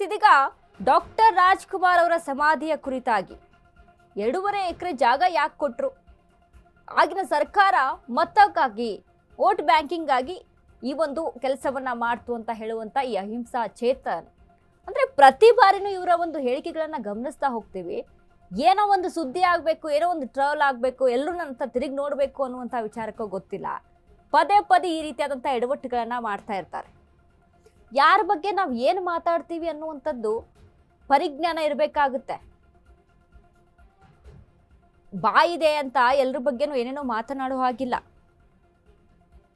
ಇದೀಗ ಡಾಕ್ಟರ್ ರಾಜ್ಕುಮಾರ್ ಅವರ ಸಮಾಧಿಯ ಕುರಿತಾಗಿ 2.5 ಎಕರೆ ಜಾಗ ಯಾಕೆ ಕೊಟ್ರು? ಆಗಿನ ಸರ್ಕಾರ ಮತಕ್ಕಾಗಿ ವೋಟ್ ಬ್ಯಾಂಕಿಂಗ್ ಆಗಿ ಈ ಒಂದು ಕೆಲಸವನ್ನ ಮಾಡ್ತು ಅಂತ ಹೇಳುವಂತ ಈ ಅಹಿಂಸಾ ಚೇತನ್ ಅಂದ್ರೆ ಪ್ರತಿ ಬಾರಿನೂ ಇವರ ಒಂದು ಹೇಳಿಕೆಗಳನ್ನ ಗಮನಿಸ್ತಾ ಹೋಗ್ತೀವಿ. ಏನೋ ಒಂದು ಸುದ್ದಿ ಆಗಬೇಕು, ಏನೋ ಒಂದು ಟ್ರೋಲ್ ಆಗಬೇಕು, ಎಲ್ಲರೂ ನನ್ನ ತಿರುಗಿ ನೋಡಬೇಕು ಅನ್ನುವಂಥ ವಿಚಾರಕ್ಕೂ ಗೊತ್ತಿಲ್ಲ. ಪದೇ ಪದೇ ಈ ರೀತಿಯಾದಂಥ ಎಡವಟ್ಟುಗಳನ್ನ ಮಾಡ್ತಾ ಇರ್ತಾರೆ. ಯಾರ ಬಗ್ಗೆ ನಾವು ಏನು ಮಾತಾಡ್ತೀವಿ ಅನ್ನುವಂಥದ್ದು ಪರಿಜ್ಞಾನ ಇರಬೇಕಾಗುತ್ತೆ. ಬಾಯಿದೆ ಅಂತ ಎಲ್ಲರ ಬಗ್ಗೆನೂ ಏನೇನೋ ಮಾತನಾಡೋ ಹಾಗಿಲ್ಲ.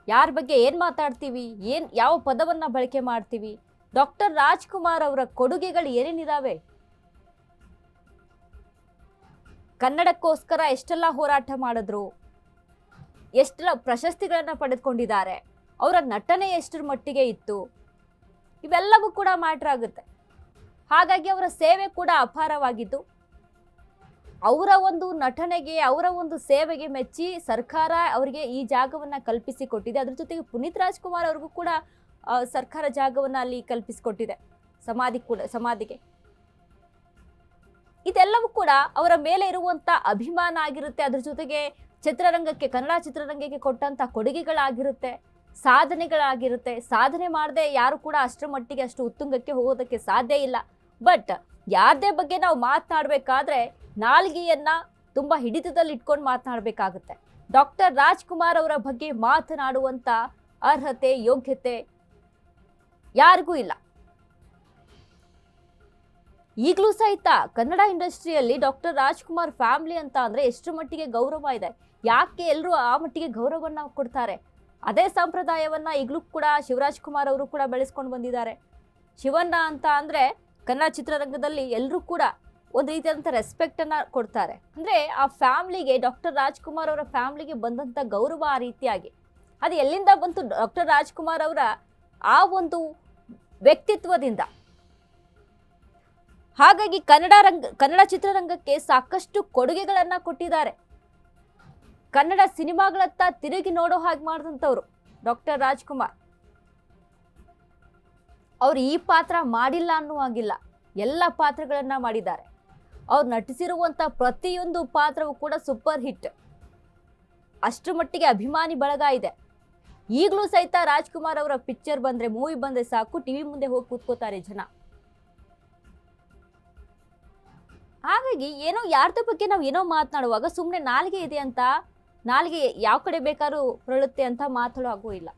ಯಾರ ಬಗ್ಗೆ ಏನು ಮಾತಾಡ್ತೀವಿ, ಯಾವ ಪದವನ್ನ ಬಳಕೆ ಮಾಡ್ತೀವಿ, ಡಾಕ್ಟರ್ ರಾಜ್ಕುಮಾರ್ ಅವರ ಕೊಡುಗೆಗಳು ಏನೇನಿದಾವೆ, ಕನ್ನಡಕ್ಕೋಸ್ಕರ ಎಷ್ಟೆಲ್ಲ ಹೋರಾಟ ಮಾಡಿದ್ರು, ಎಷ್ಟೆಲ್ಲ ಪ್ರಶಸ್ತಿಗಳನ್ನ ಪಡೆದುಕೊಂಡಿದ್ದಾರೆ, ಅವರ ನಟನೆ ಎಷ್ಟರ ಮಟ್ಟಿಗೆ ಇತ್ತು, ಇವೆಲ್ಲವೂ ಕೂಡ ಮ್ಯಾಟರ್ ಆಗುತ್ತೆ. ಹಾಗಾಗಿ ಅವರ ಸೇವೆ ಕೂಡ ಅಪಾರವಾಗಿದ್ದು, ಅವರ ಒಂದು ನಟನೆಗೆ, ಅವರ ಒಂದು ಸೇವೆಗೆ ಮೆಚ್ಚಿ ಸರ್ಕಾರ ಅವರಿಗೆ ಈ ಜಾಗವನ್ನ ಕಲ್ಪಿಸಿಕೊಟ್ಟಿದೆ. ಅದ್ರ ಜೊತೆಗೆ ಪುನೀತ್ ರಾಜ್ಕುಮಾರ್ ಅವ್ರಿಗೂ ಕೂಡ ಸರ್ಕಾರ ಜಾಗವನ್ನ ಅಲ್ಲಿ ಕಲ್ಪಿಸಿಕೊಟ್ಟಿದೆ, ಸಮಾಧಿಗೆ. ಇದೆಲ್ಲವೂ ಕೂಡ ಅವರ ಮೇಲೆ ಇರುವಂತ ಅಭಿಮಾನ ಆಗಿರುತ್ತೆ. ಅದ್ರ ಜೊತೆಗೆ ಕನ್ನಡ ಚಿತ್ರರಂಗಕ್ಕೆ ಕೊಟ್ಟಂತ ಕೊಡುಗೆಗಳಾಗಿರುತ್ತೆ, ಸಾಧನೆಗಳಾಗಿರುತ್ತೆ. ಸಾಧನೆ ಮಾಡದೆ ಯಾರು ಕೂಡ ಅಷ್ಟರ ಮಟ್ಟಿಗೆ ಅಷ್ಟು ಉತ್ತುಂಗಕ್ಕೆ ಹೋಗೋದಕ್ಕೆ ಸಾಧ್ಯ ಇಲ್ಲ. ಬಟ್ ಯಾರದೇ ಬಗ್ಗೆ ನಾವು ಮಾತನಾಡಬೇಕಾದ್ರೆ ನಾಲ್ಗೆಯನ್ನ ತುಂಬಾ ಹಿಡಿತದಲ್ಲಿ ಇಟ್ಕೊಂಡು ಮಾತನಾಡಬೇಕಾಗುತ್ತೆ. ಡಾಕ್ಟರ್ ರಾಜ್ಕುಮಾರ್ ಅವರ ಬಗ್ಗೆ ಮಾತನಾಡುವಂತ ಅರ್ಹತೆ, ಯೋಗ್ಯತೆ ಯಾರಿಗೂ ಇಲ್ಲ. ಈಗಲೂ ಸಹಿತ ಕನ್ನಡ ಇಂಡಸ್ಟ್ರಿಯಲ್ಲಿ ಡಾಕ್ಟರ್ ರಾಜ್ಕುಮಾರ್ ಫ್ಯಾಮಿಲಿ ಅಂತ ಅಂದ್ರೆ ಎಷ್ಟು ಮಟ್ಟಿಗೆ ಗೌರವ ಇದೆ. ಯಾಕೆ ಎಲ್ಲರೂ ಆ ಮಟ್ಟಿಗೆ ಗೌರವವನ್ನ ಕೊಡ್ತಾರೆ? ಅದೇ ಸಂಪ್ರದಾಯವನ್ನ ಈಗಲೂ ಕೂಡ ಶಿವರಾಜ್ ಕುಮಾರ್ ಅವರು ಕೂಡ ಬೆಳೆಸ್ಕೊಂಡು ಬಂದಿದ್ದಾರೆ. ಶಿವಣ್ಣ ಅಂತ ಅಂದ್ರೆ ಕನ್ನಡ ಚಿತ್ರರಂಗದಲ್ಲಿ ಎಲ್ಲರೂ ಕೂಡ ಒಂದು ರೀತಿಯಾದಂಥ ರೆಸ್ಪೆಕ್ಟ್ ಅನ್ನ ಕೊಡ್ತಾರೆ. ಅಂದ್ರೆ ಆ ಫ್ಯಾಮಿಲಿಗೆ, ಡಾಕ್ಟರ್ ರಾಜ್ಕುಮಾರ್ ಅವರ ಫ್ಯಾಮಿಲಿಗೆ ಬಂದಂತ ಗೌರವ ಆ ರೀತಿಯಾಗಿ ಅದು ಎಲ್ಲಿಂದ ಬಂತು? ಡಾಕ್ಟರ್ ರಾಜ್ಕುಮಾರ್ ಅವರ ಆ ಒಂದು ವ್ಯಕ್ತಿತ್ವದಿಂದ. ಹಾಗಾಗಿ ಕನ್ನಡ ಚಿತ್ರರಂಗಕ್ಕೆ ಸಾಕಷ್ಟು ಕೊಡುಗೆಗಳನ್ನ ಕೊಟ್ಟಿದ್ದಾರೆ. ಕನ್ನಡ ಸಿನಿಮಾಗಳತ್ತ ತಿರುಗಿ ನೋಡೋ ಹಾಗೆ ಮಾಡಿದಂಥವ್ರು ಡಾಕ್ಟರ್ ರಾಜ್ಕುಮಾರ್. ಅವ್ರು ಈ ಪಾತ್ರ ಮಾಡಿಲ್ಲ ಅನ್ನುವಾಗಿಲ್ಲ, ಎಲ್ಲ ಪಾತ್ರಗಳನ್ನ ಮಾಡಿದ್ದಾರೆ. ಅವ್ರು ನಟಿಸಿರುವಂತ ಪ್ರತಿಯೊಂದು ಪಾತ್ರವೂ ಕೂಡ ಸೂಪರ್ ಹಿಟ್. ಅಷ್ಟರ ಮಟ್ಟಿಗೆ ಅಭಿಮಾನಿ ಬಳಗ ಇದೆ. ಈಗಲೂ ಸಹಿತ ರಾಜ್ಕುಮಾರ್ ಅವರ ಪಿಕ್ಚರ್ ಬಂದ್ರೆ, ಮೂವಿ ಬಂದ್ರೆ ಸಾಕು, ಟಿವಿ ಮುಂದೆ ಹೋಗಿ ಕೂತ್ಕೋತಾರೆ ಜನ. ಹಾಗಾಗಿ ಏನೋ ಯಾರ್ದ ಬಗ್ಗೆ ನಾವು ಏನೋ ಮಾತನಾಡುವಾಗ ಸುಮ್ಮನೆ ನಾಲಿಗೆ ಇದೆ ಅಂತ, ನಾಲಿಗೆ ಯಾವ ಕಡೆ ಬೇಕಾದ್ರೂ ಹೊರಳುತ್ತೆ ಅಂತ ಮಾತಾಡೋ ಹಾಗೂ ಇಲ್ಲ.